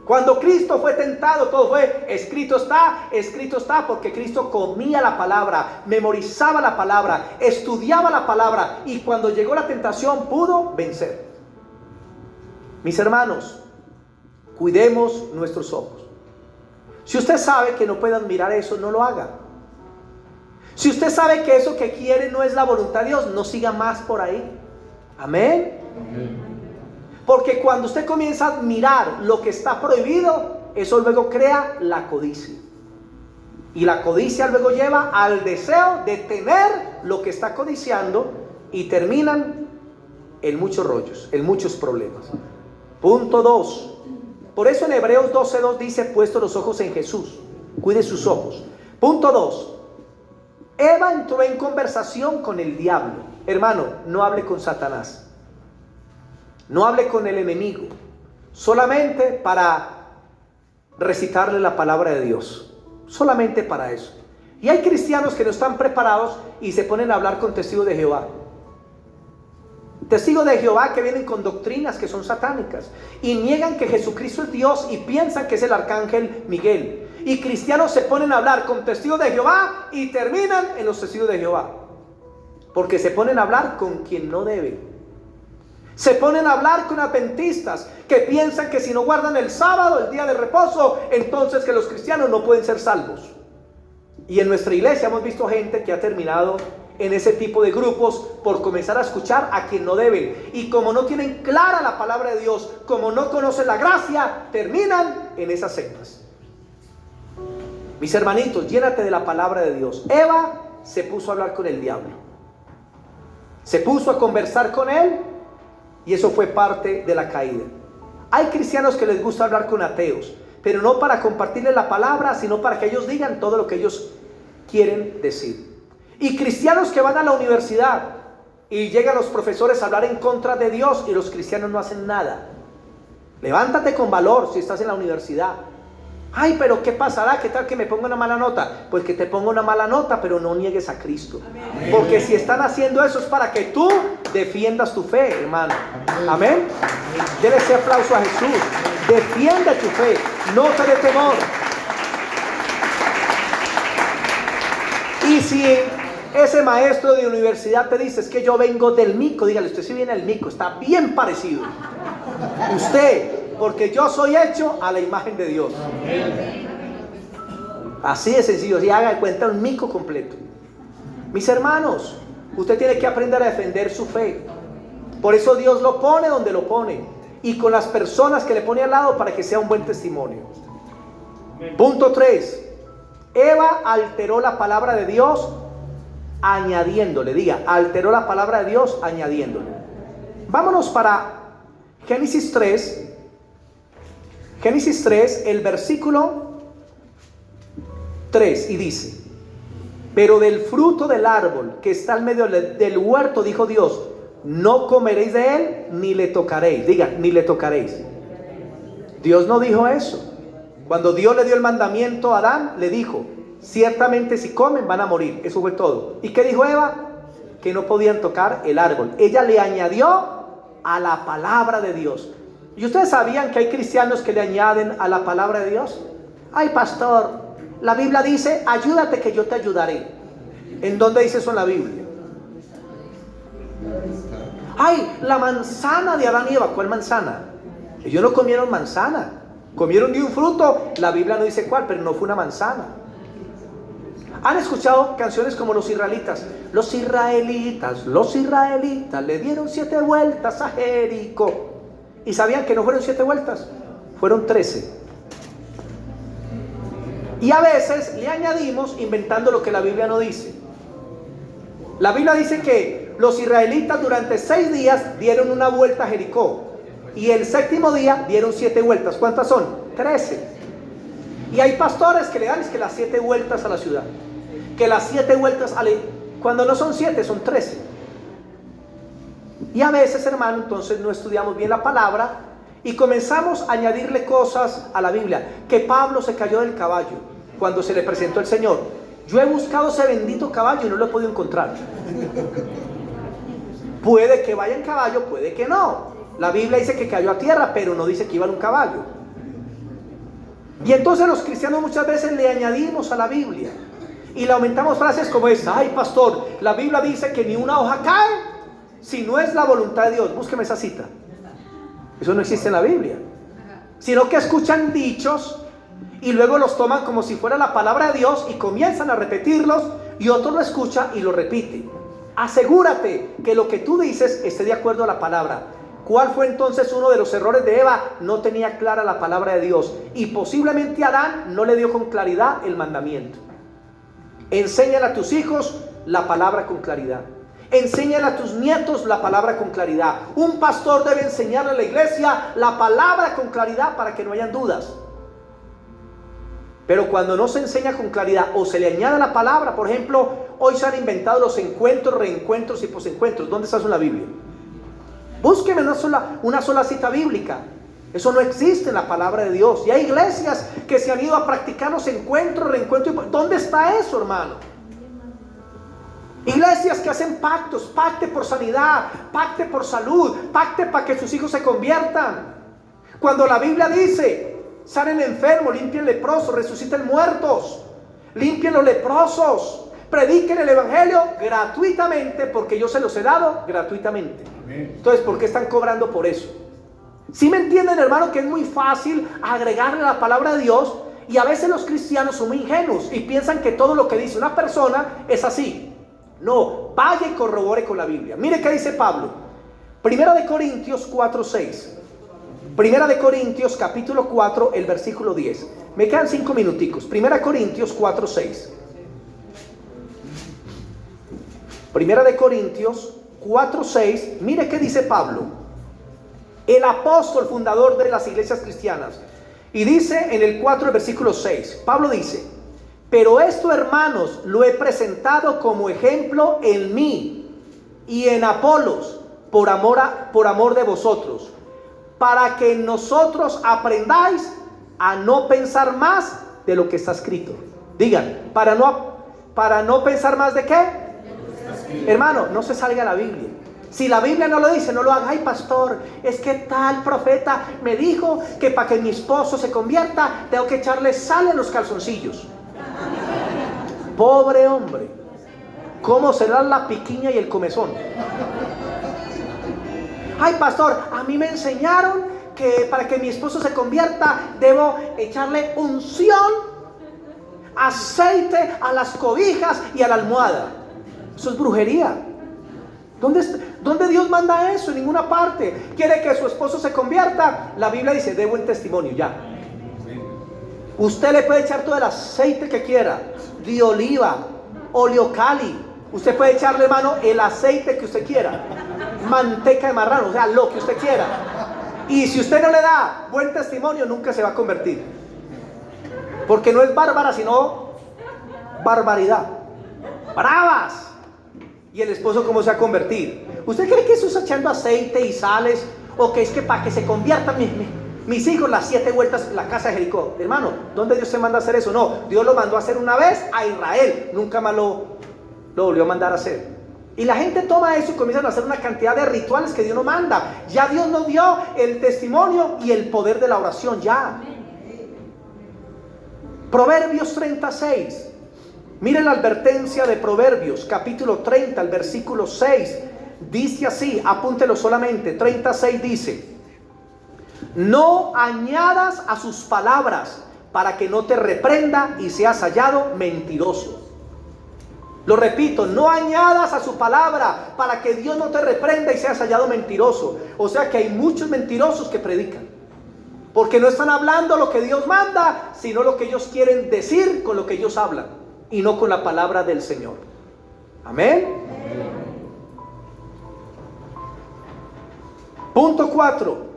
Cuando Cristo fue tentado, todo fue escrito está, porque Cristo comía la palabra, memorizaba la palabra, estudiaba la palabra, y cuando llegó la tentación pudo vencer. Mis hermanos, cuidemos nuestros ojos. Si usted sabe que no puede admirar eso, no lo haga. Si usted sabe que eso que quiere no es la voluntad de Dios, no siga más por ahí. Amén. Porque cuando usted comienza a admirar lo que está prohibido, eso luego crea la codicia. Y la codicia luego lleva al deseo de tener lo que está codiciando y terminan en muchos rollos, en muchos problemas. Punto 2. Por eso en Hebreos 12:2 dice: puesto los ojos en Jesús, cuide sus ojos. Punto 2. Eva entró en conversación con el diablo. Hermano, no hable con Satanás. No hable con el enemigo. Solamente para recitarle la palabra de Dios. Solamente para eso. Y hay cristianos que no están preparados y se ponen a hablar con testigos de Jehová. Testigos de Jehová que vienen con doctrinas que son satánicas y niegan que Jesucristo es Dios y piensan que es el arcángel Miguel. Y cristianos se ponen a hablar con testigos de Jehová y terminan en los testigos de Jehová, porque se ponen a hablar con quien no deben. Se ponen a hablar con adventistas que piensan que si no guardan el sábado, el día de reposo, entonces que los cristianos no pueden ser salvos. Y en nuestra iglesia hemos visto gente que ha terminado en ese tipo de grupos por comenzar a escuchar a quien no deben. Y como no tienen clara la palabra de Dios, como no conocen la gracia, terminan en esas sectas. Mis hermanitos, llénate de la palabra de Dios. Eva se puso a hablar con el diablo. Se puso a conversar con él y eso fue parte de la caída. Hay cristianos que les gusta hablar con ateos, pero no para compartirles la palabra, sino para que ellos digan todo lo que ellos quieren decir. Y cristianos que van a la universidad y llegan los profesores a hablar en contra de Dios y los cristianos no hacen nada. Levántate con valor si estás en la universidad. Ay, pero ¿qué pasará? ¿Qué tal que me ponga una mala nota? Pues que te ponga una mala nota, pero no niegues a Cristo. Amén. Porque si están haciendo eso es para que tú defiendas tu fe, hermano. Amén. Dele ese aplauso a Jesús. Defiende tu fe, no te dé temor. Y si ese maestro de universidad te dice: es que yo vengo del mico, dígale: usted sí viene del mico, está bien parecido. Usted, porque yo soy hecho a la imagen de Dios. Así de sencillo. Si haga de cuenta un mico completo. Mis hermanos, usted tiene que aprender a defender su fe. Por eso Dios lo pone donde lo pone y con las personas que le pone al lado para que sea un buen testimonio. Punto 3. Eva alteró la palabra de Dios añadiéndole. Diga: alteró la palabra de Dios añadiéndole. Vámonos para Génesis 3. Génesis 3, el versículo 3, y dice: pero del fruto del árbol que está al medio del huerto, dijo Dios, no comeréis de él, ni le tocaréis. Diga: ni le tocaréis. Dios no dijo eso. Cuando Dios le dio el mandamiento a Adán, le dijo: ciertamente si comen van a morir. Eso fue todo. ¿Y qué dijo Eva? Que no podían tocar el árbol. Ella le añadió a la palabra de Dios. ¿Y ustedes sabían que hay cristianos que le añaden a la palabra de Dios? Ay, pastor, la Biblia dice: ayúdate que yo te ayudaré. ¿En dónde dice eso en la Biblia? Ay, la manzana de Adán y Eva. ¿Cuál manzana? Ellos no comieron manzana. Comieron de un fruto. La Biblia no dice cuál, pero no fue una manzana. ¿Han escuchado canciones como los israelitas? Los israelitas le dieron 7 vueltas a Jericó. ¿Y sabían que no fueron 7 vueltas? Fueron 13. Y a veces le añadimos inventando lo que la Biblia no dice. La Biblia dice que los israelitas durante 6 días dieron una vuelta a Jericó. Y el 7º día dieron 7 vueltas. ¿Cuántas son? 13. Y hay pastores que le dan es que las 7 vueltas a la ciudad. Que las 7 vueltas cuando no son 7, son 13. Y a veces, hermano, entonces no estudiamos bien la palabra y comenzamos a añadirle cosas a la Biblia. Que Pablo se cayó del caballo cuando se le presentó el Señor. Yo he buscado ese bendito caballo y no lo he podido encontrar. Puede que vaya en caballo, puede que no. La Biblia dice que cayó a tierra, pero no dice que iba en un caballo. Y entonces los cristianos muchas veces le añadimos a la Biblia y le aumentamos frases como esta: ay, pastor, la Biblia dice que ni una hoja cae si no es la voluntad de Dios. Búsqueme esa cita. Eso no existe en la Biblia. Sino que escuchan dichos y luego los toman como si fuera la palabra de Dios y comienzan a repetirlos, y otro lo escucha y lo repite. Asegúrate que lo que tú dices esté de acuerdo a la palabra. ¿Cuál fue entonces uno de los errores de Eva? No tenía clara la palabra de Dios, y posiblemente Adán no le dio con claridad el mandamiento. Enséñale a tus hijos la palabra con claridad. Enséñale a tus nietos la palabra con claridad. Un pastor debe enseñarle a la iglesia la palabra con claridad para que no hayan dudas. Pero cuando no se enseña con claridad o se le añade la palabra, por ejemplo, hoy se han inventado los encuentros, reencuentros y posencuentros. ¿Dónde está eso en la Biblia? Búsqueme una sola cita bíblica. Eso no existe en la palabra de Dios. Y hay iglesias que se han ido a practicar los encuentros, reencuentros. ¿Dónde está eso, hermano? Iglesias que hacen pactos, pacte por sanidad, pacte por salud, pacte para que sus hijos se conviertan. Cuando la Biblia dice, sanen enfermos, limpien leprosos, resuciten muertos, limpien los leprosos, prediquen el evangelio gratuitamente, porque yo se los he dado gratuitamente. Amén. Entonces, ¿por qué están cobrando por eso? ¿Sí me entienden, hermano, que es muy fácil agregarle la palabra de Dios? Y a veces los cristianos son muy ingenuos y piensan que todo lo que dice una persona es así. No, vaya y corrobore con la Biblia. Mire qué dice Pablo. Primera de Corintios 4:6. Primera de Corintios capítulo 4, el versículo 10. Me quedan 5 minuticos. Primera de Corintios 4:6. Primera de Corintios 4:6. Mire qué dice Pablo, el apóstol fundador de las iglesias cristianas. Y dice en el 4, el versículo 6, Pablo dice: pero esto, hermanos, lo he presentado como ejemplo en mí y en Apolos, por amor de vosotros, para que nosotros aprendáis a no pensar más de lo que está escrito. Digan, para no pensar más de qué. Hermano, no se salga la Biblia. Si la Biblia no lo dice, no lo haga. Ay, pastor, es que tal profeta me dijo que para que mi esposo se convierta tengo que echarle sal en los calzoncillos. Pobre hombre, ¿cómo será la piquiña y el comezón? Ay, pastor, a mí me enseñaron que para que mi esposo se convierta debo echarle unción, aceite a las cobijas y a la almohada. Eso es brujería. ¿Dónde Dios manda eso? En ninguna parte. ¿Quiere que su esposo se convierta? La Biblia dice, dé buen testimonio, ya. Usted le puede echar todo el aceite que quiera, de oliva, oleocali. Usted puede echarle, hermano, el aceite que usted quiera, manteca de marrano, o sea, lo que usted quiera. Y si usted no le da buen testimonio, nunca se va a convertir. Porque no es bárbara, sino barbaridad. ¡Bravas! ¿Y el esposo cómo se va a convertir? ¿Usted cree que eso es echando aceite y sales? ¿O que es que para que se conviertan mis hijos las 7 vueltas en la casa de Jericó? Hermano, ¿dónde Dios te manda a hacer eso? No, Dios lo mandó a hacer una vez a Israel, nunca más lo volvió a mandar a hacer. Y la gente toma eso y comienzan a hacer una cantidad de rituales que Dios no manda. Ya Dios nos dio el testimonio y el poder de la oración, ya. Proverbios 36. Miren la advertencia de Proverbios, capítulo 30, el versículo 6. Dice así, apúntelo solamente. 36 dice: no añadas a sus palabras para que no te reprenda y seas hallado mentiroso. Lo repito, no añadas a su palabra para que Dios no te reprenda y seas hallado mentiroso. O sea que hay muchos mentirosos que predican, porque no están hablando lo que Dios manda, sino lo que ellos quieren decir con lo que ellos hablan, y no con la palabra del Señor. Amén. Punto 4.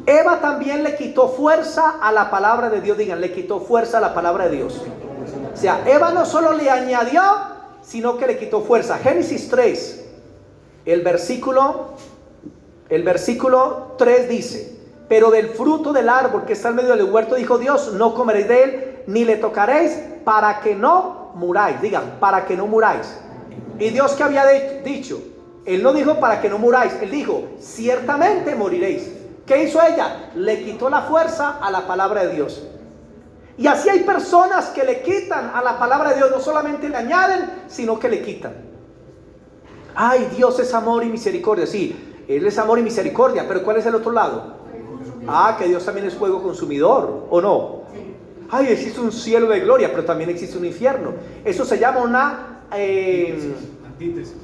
Eva también le quitó fuerza a la palabra de Dios. Digan, le quitó fuerza a la palabra de Dios. O sea, Eva no solo le añadió, sino que le quitó fuerza. Génesis 3, el versículo 3 dice: pero del fruto del árbol que está en medio del huerto, dijo Dios, no comeréis de él, ni le tocaréis, para que no muráis. Digan, para que no muráis. ¿Y Dios qué había dicho? Él no dijo para que no muráis, él dijo, ciertamente moriréis. ¿Qué hizo ella? Le quitó la fuerza a la palabra de Dios. Y así hay personas que le quitan a la palabra de Dios, no solamente le añaden, sino que le quitan. Ay, Dios es amor y misericordia, sí. Él es amor y misericordia, pero ¿cuál es el otro lado? Ah, que Dios también es fuego consumidor, ¿o no? Ay, existe un cielo de gloria, pero también existe un infierno. Eso se llama una antítesis.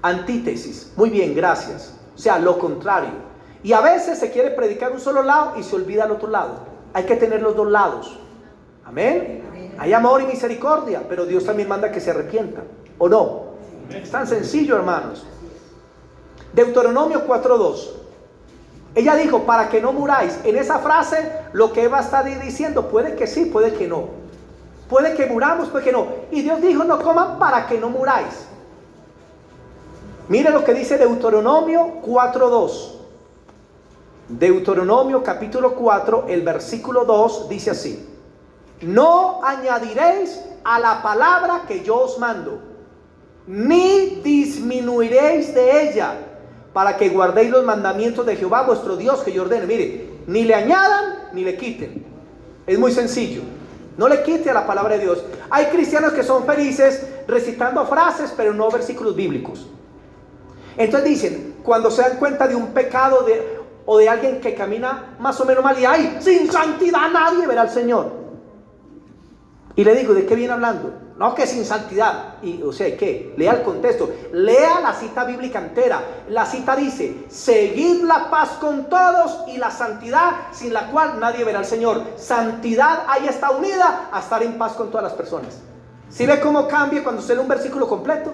Antítesis. Muy bien, gracias. O sea, lo contrario. Y a veces se quiere predicar un solo lado y se olvida el otro lado. Hay que tener los dos lados. Amén. Hay amor y misericordia, pero Dios también manda que se arrepientan, ¿o no? Es tan sencillo, hermanos. Deuteronomio 4:2. Ella dijo, para que no muráis. En esa frase, lo que Eva está diciendo, puede que sí, puede que no. Puede que muramos, puede que no. Y Dios dijo, no coman para que no muráis. Mire lo que dice Deuteronomio 4:2. Deuteronomio capítulo 4, el versículo 2 dice así: no añadiréis a la palabra que yo os mando, ni disminuiréis de ella, para que guardéis los mandamientos de Jehová vuestro Dios que yo ordene. Mire, ni le añadan ni le quiten. Es muy sencillo. No le quite a la palabra de Dios. Hay cristianos que son felices recitando frases, pero no versículos bíblicos. Entonces dicen, cuando se dan cuenta de un pecado o de alguien que camina más o menos mal, y ay, sin santidad nadie verá al Señor. Y le digo, ¿de qué viene hablando? No, que sin santidad. Y, o sea, ¿qué? Lea el contexto. Lea la cita bíblica entera. La cita dice, seguid la paz con todos y la santidad sin la cual nadie verá al Señor. Santidad ahí está unida a estar en paz con todas las personas. ¿Sí ve cómo cambia cuando se lee un versículo completo?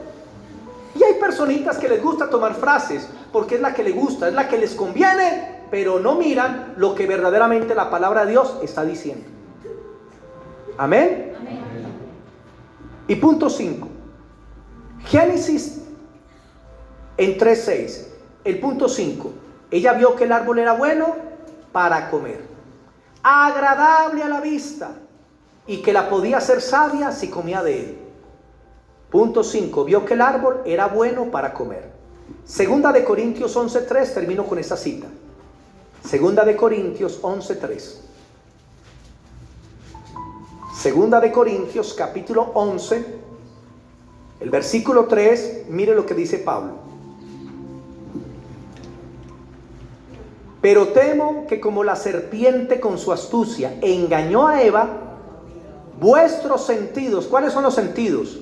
Y hay personitas que les gusta tomar frases porque es la que les gusta, es la que les conviene, pero no miran lo que verdaderamente la palabra de Dios está diciendo. Amén. Amén. Y punto 5. Génesis en 3:6. El punto 5. Ella vio que el árbol era bueno para comer, agradable a la vista, y que la podía hacer sabia si comía de él. Punto 5. Vio que el árbol era bueno para comer. Segunda de Corintios 11:3. Termino con esta cita. Segunda de Corintios 11:3. Segunda de Corintios capítulo 11, el versículo 3, mire lo que dice Pablo. Pero temo que como la serpiente con su astucia engañó a Eva, vuestros sentidos, ¿cuáles son los sentidos?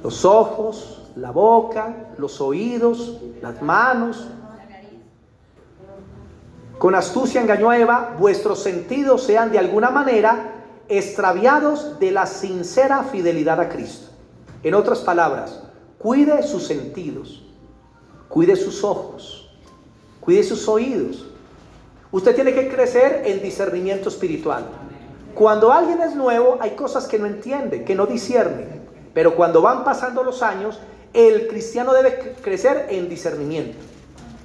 Los ojos, la boca, los oídos, las manos. Con astucia engañó a Eva, vuestros sentidos sean de alguna manera extraviados de la sincera fidelidad a Cristo. En otras palabras, cuide sus sentidos, cuide sus ojos, cuide sus oídos. Usted tiene que crecer en discernimiento espiritual. Cuando alguien es nuevo, hay cosas que no entiende, que no discierne. Pero cuando van pasando los años, el cristiano debe crecer en discernimiento.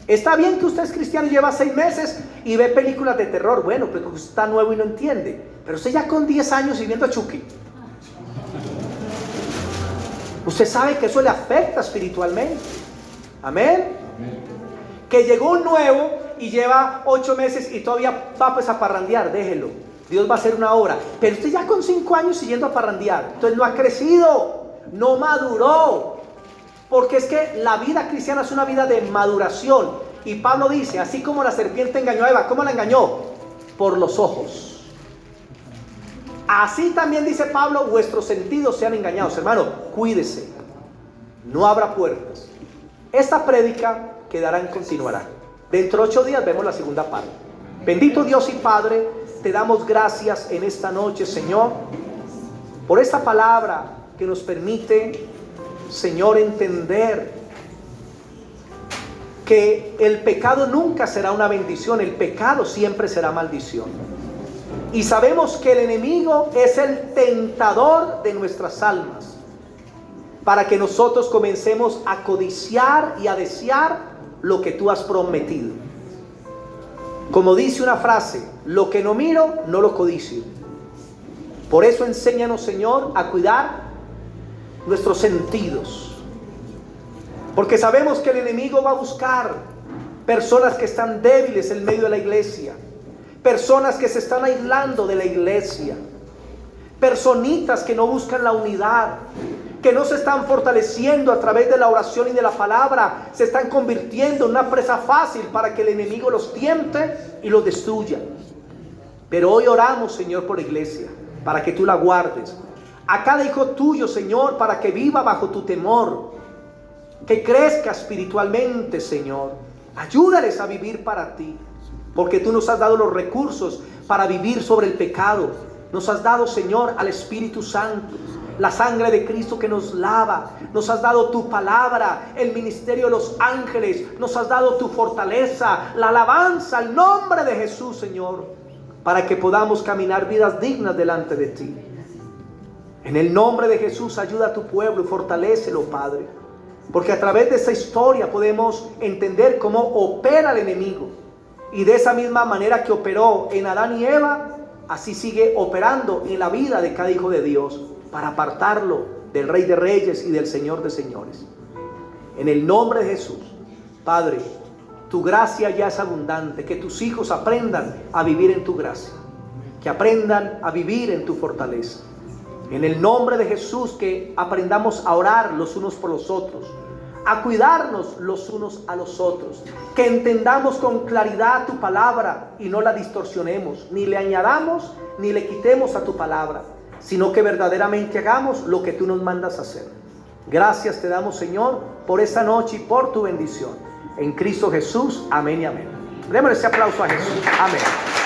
Está bien que usted es cristiano y lleva 6 meses y ve películas de terror. Bueno, pero usted está nuevo y no entiende. Pero usted ya con 10 años y viendo a Chucky, usted sabe que eso le afecta espiritualmente. Amén. Que llegó un nuevo y lleva 8 meses y todavía va pues a parrandear. Déjelo, Dios va a hacer una obra. Pero usted ya con 5 años siguiendo a parrandear, entonces no ha crecido, no maduró. Porque es que la vida cristiana es una vida de maduración. Y Pablo dice, así como la serpiente engañó a Eva, ¿cómo la engañó? Por los ojos. Así también dice Pablo, vuestros sentidos sean engañados. Hermano, cuídese, no abra puertas. Esta prédica quedará en continuará. Dentro de 8 días vemos la segunda parte. Bendito Dios y Padre, te damos gracias en esta noche, Señor, por esta palabra que nos permite, Señor, entender que el pecado nunca será una bendición, el pecado siempre será maldición. Y sabemos que el enemigo es el tentador de nuestras almas, para que nosotros comencemos a codiciar y a desear lo que tú has prometido. Como dice una frase, lo que no miro, no lo codicio. Por eso enséñanos, Señor, a cuidar nuestros sentidos, porque sabemos que el enemigo va a buscar personas que están débiles en medio de la iglesia, personas que se están aislando de la iglesia, personitas que no buscan la unidad, que no se están fortaleciendo a través de la oración y de la palabra, se están convirtiendo en una presa fácil para que el enemigo los tiente y los destruya. Pero hoy oramos, Señor, por la iglesia, para que tú la guardes. A cada hijo tuyo, Señor, para que viva bajo tu temor, que crezca espiritualmente, Señor. Ayúdales a vivir para ti, porque tú nos has dado los recursos para vivir sobre el pecado. Nos has dado, Señor, al Espíritu Santo, la sangre de Cristo que nos lava. Nos has dado tu palabra, el ministerio de los ángeles. Nos has dado tu fortaleza, la alabanza al nombre de Jesús, Señor, para que podamos caminar vidas dignas delante de ti. En el nombre de Jesús, ayuda a tu pueblo y fortalécelo, Padre, porque a través de esta historia podemos entender cómo opera el enemigo, y de esa misma manera que operó en Adán y Eva, así sigue operando en la vida de cada hijo de Dios, para apartarlo del Rey de Reyes y del Señor de Señores. En el nombre de Jesús, Padre, tu gracia ya es abundante, que tus hijos aprendan a vivir en tu gracia, que aprendan a vivir en tu fortaleza. En el nombre de Jesús, que aprendamos a orar los unos por los otros, a cuidarnos los unos a los otros, que entendamos con claridad tu palabra y no la distorsionemos, ni le añadamos ni le quitemos a tu palabra, sino que verdaderamente hagamos lo que tú nos mandas hacer. Gracias te damos, Señor, por esta noche y por tu bendición. En Cristo Jesús, amén y amén. Démosle ese aplauso a Jesús. Amén.